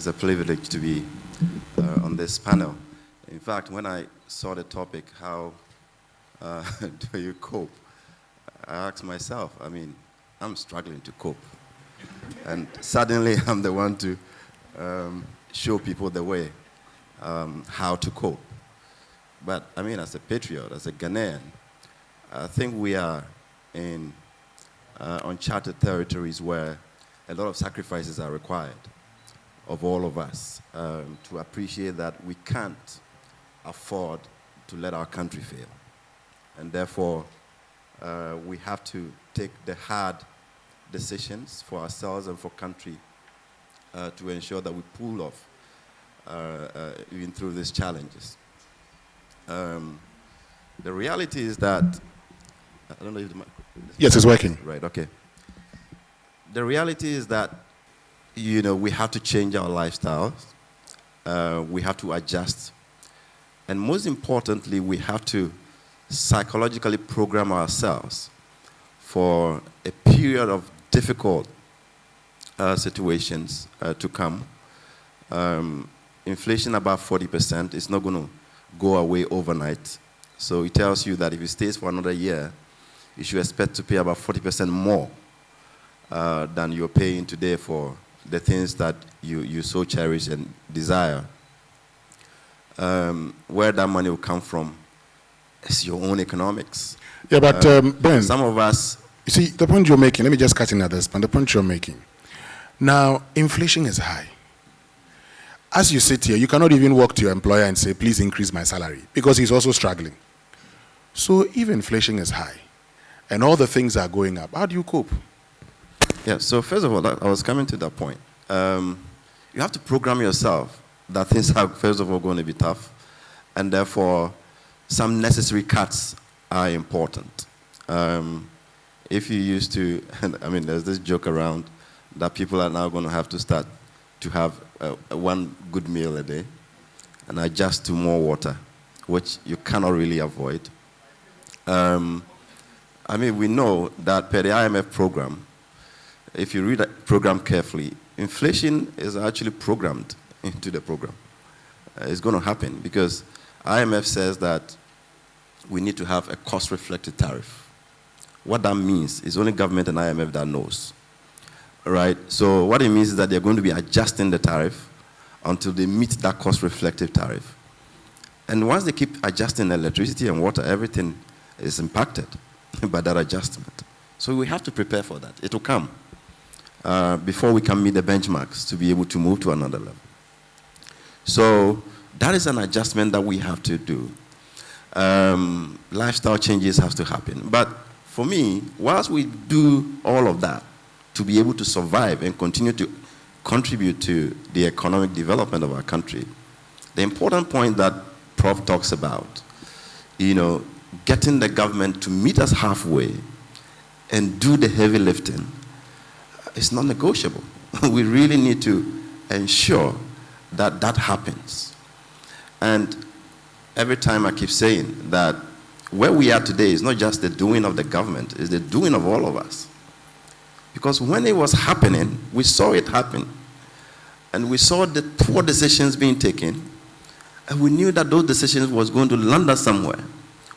It's a privilege to be on this panel. In fact, when I saw the topic, how do you cope? I asked myself, I'm struggling to cope. And suddenly I'm the one to show people the way, how to cope. But as a patriot, as a Ghanaian, I think we are in uncharted territories where a lot of sacrifices are required of all of us to appreciate that we can't afford to let our country fail. And therefore, we have to take the hard decisions for ourselves and for country to ensure that we pull off even through these challenges. The reality is that, I don't know if the mic... Yes, it's working. Right, okay. The reality is that, we have to change our lifestyles. We have to adjust. And most importantly, we have to psychologically program ourselves for a period of difficult situations to come. Inflation above 40% is not going to go away overnight. So it tells you that if it stays for another year, you should expect to pay about 40% more than you're paying today for the things that you so cherish and desire. Where that money will come from is your own economics. Yeah, but Ben, some of us... You see, the point you're making, let me just cut in at this point, the point you're making. Now, inflation is high. As you sit here, you cannot even walk to your employer and say, please increase my salary, because he's also struggling. So if inflation is high, and all the things are going up, how do you cope? Yeah, so first of all, I was coming to that point. You have to program yourself that things are, first of all, going to be tough, and therefore, some necessary cuts are important. If you used to, there's this joke around that people are now going to have to start to have one good meal a day and adjust to more water, which you cannot really avoid. We know that per the IMF program, if you read that program carefully, inflation is actually programmed into the program. It's going to happen because IMF says that we need to have a cost-reflected tariff. What that means is only government and IMF that knows. Right? So what it means is that they're going to be adjusting the tariff until they meet that cost-reflective tariff. And once they keep adjusting electricity and water, everything is impacted by that adjustment. So we have to prepare for that. It will come before we can meet the benchmarks to be able to move to another level. So that is an adjustment that we have to do. Lifestyle changes have to happen. But for me, whilst we do all of that to be able to survive and continue to contribute to the economic development of our country, the important point that Prof talks about, getting the government to meet us halfway and do the heavy lifting is not negotiable. We really need to ensure that that happens. And every time I keep saying that where we are today is not just the doing of the government, it's the doing of all of us. Because when it was happening, we saw it happen. And we saw the poor decisions being taken, and we knew that those decisions was going to land us somewhere.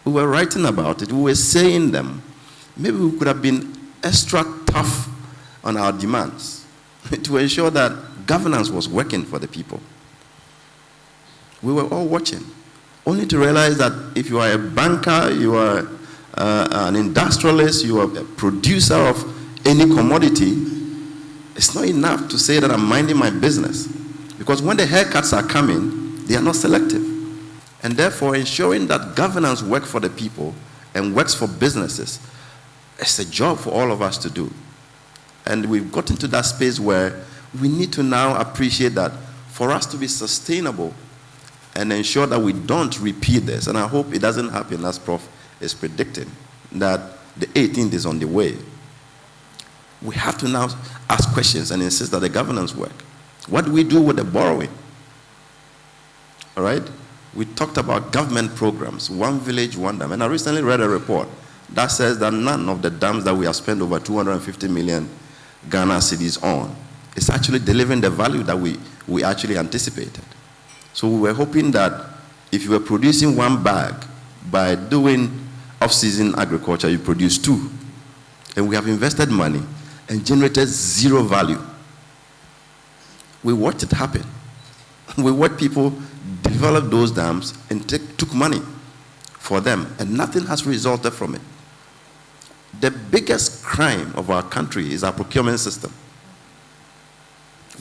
We were writing about it, we were saying them. Maybe we could have been extra tough on our demands to ensure that governance was working for the people. We were all watching, only to realize that if you are a banker, you are an industrialist, you are a producer of any commodity, it's not enough to say that I'm minding my business. Because when the haircuts are coming, they are not selective. And therefore, ensuring that governance works for the people and works for businesses, it's a job for all of us to do. And we've got into that space where we need to now appreciate that for us to be sustainable and ensure that we don't repeat this, and I hope it doesn't happen as Prof is predicting, that the 18th is on the way. We have to now ask questions and insist that the governance work. What do we do with the borrowing? All right? We talked about government programs, one village, one dam. And I recently read a report that says that none of the dams that we have spent over 250 million Ghana cedis on is actually delivering the value that we we actually anticipated. So we were hoping that if you were producing 1 bag, by doing off-season agriculture, you produce 2. And we have invested money and generated 0 value. We watched it happen. We watched people develop those dams and took money for them, and nothing has resulted from it. The biggest crime of our country is our procurement system,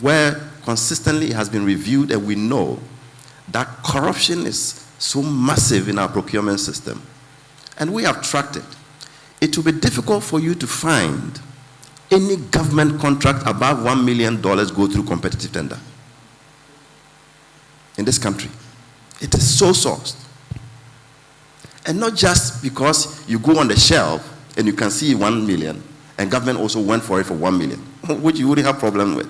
where consistently it has been reviewed, and we know that corruption is so massive in our procurement system, and we have tracked it. It will be difficult for you to find any government contract above $1 million go through competitive tender in this country. It is so sourced. And not just because you go on the shelf and you can see 1 million, and government also went for it for 1 million, which you wouldn't have problem with.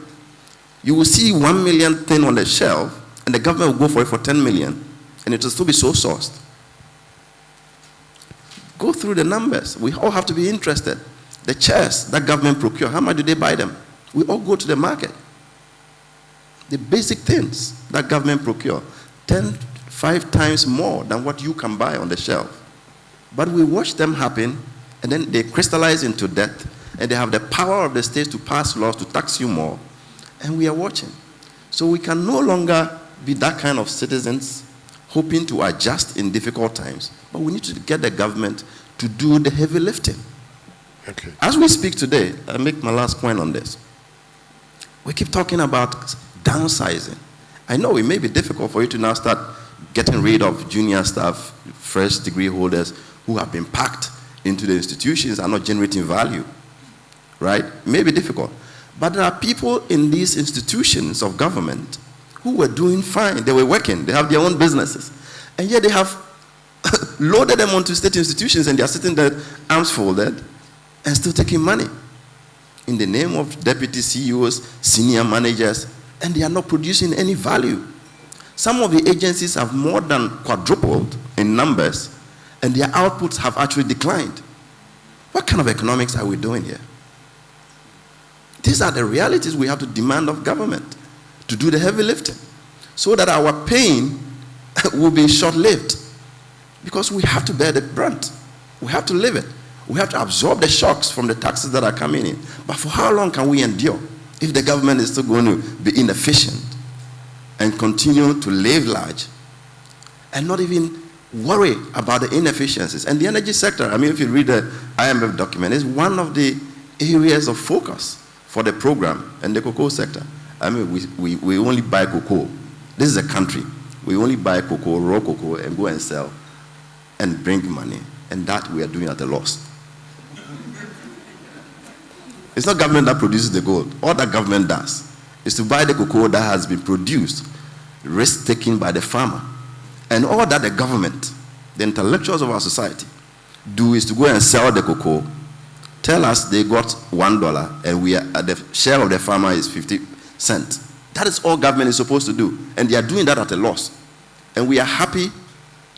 You will see 1 million thing on the shelf, and the government will go for it for 10 million, and it will still be so sourced. Go through the numbers. We all have to be interested. The chairs that government procure, how much do they buy them? We all go to the market. The basic things that government procure, 5 times more than what you can buy on the shelf. But we watch them happen, and then they crystallize into debt, and they have the power of the state to pass laws to tax you more, and we are watching. So we can no longer be that kind of citizens hoping to adjust in difficult times, but we need to get the government to do the heavy lifting. Okay. As we speak today, I make my last point on this. We keep talking about downsizing. I know it may be difficult for you to now start getting rid of junior staff, fresh degree holders who have been packed into the institutions and not generating value, right? It may be difficult. But there are people in these institutions of government who were doing fine. They were working. They have their own businesses. And yet they have loaded them onto state institutions, and they are sitting there arms folded and still taking money in the name of deputy CEOs, senior managers, and they are not producing any value. Some of the agencies have more than quadrupled in numbers, and their outputs have actually declined. What kind of economics are we doing here? These are the realities we have to demand of government to do the heavy lifting, so that our pain will be short-lived, because we have to bear the brunt. We have to live it. We have to absorb the shocks from the taxes that are coming in. But for how long can we endure if the government is still going to be inefficient and continue to live large and not even worry about the inefficiencies? And the energy sector, I mean, if you read the IMF document, is one of the areas of focus for the program and the cocoa sector. I mean, we only buy cocoa. This is a country. We only buy cocoa, raw cocoa, and go and sell and bring money. And that we are doing at a loss. It's not government that produces the gold. All that government does is to buy the cocoa that has been produced, risk taken by the farmer. And all that the government, the intellectuals of our society, do is to go and sell the cocoa, tell us they got $1, and the share of the farmer is 50 cents. That is all government is supposed to do. And they are doing that at a loss. And we are happy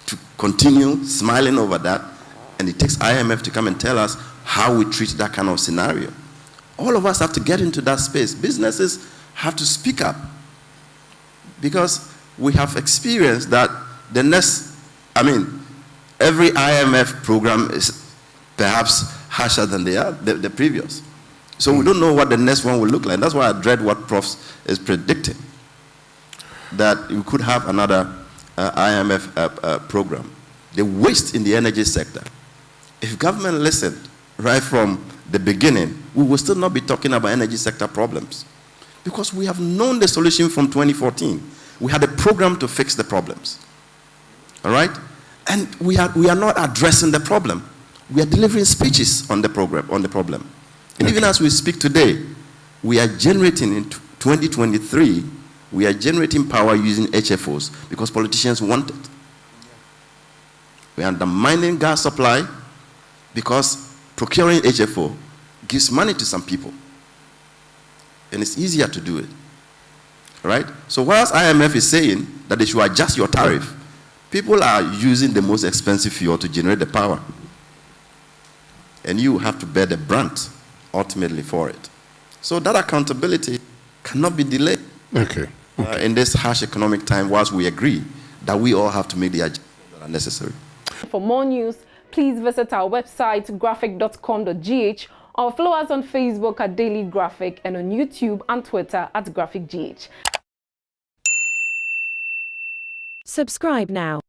to continue smiling over that. And it takes IMF to come and tell us how we treat that kind of scenario. All of us have to get into that space. Businesses have to speak up, because we have experienced that the next, every IMF program is perhaps harsher than the previous. So we don't know what the next one will look like. That's why I dread what Prof is predicting, that we could have another IMF program. The waste in the energy sector. If government listened right from the beginning, we will still not be talking about energy sector problems, because we have known the solution from 2014. We had a program to fix the problems. All right? And we are not addressing the problem. We are delivering speeches on the problem. And even as we speak today, we are generating in 2023, we are generating power using HFOs because politicians want it. We are undermining gas supply because procuring HFO gives money to some people. And it's easier to do it. All right? So whilst IMF is saying that they should adjust your tariff, people are using the most expensive fuel to generate the power. And you have to bear the brunt ultimately for it. So that accountability cannot be delayed. Okay. in this harsh economic time, whilst we agree that we all have to make the adjustments that are necessary. For more news, please visit our website graphic.com.gh or follow us on Facebook at Daily Graphic and on YouTube and Twitter at GraphicGH. Subscribe now.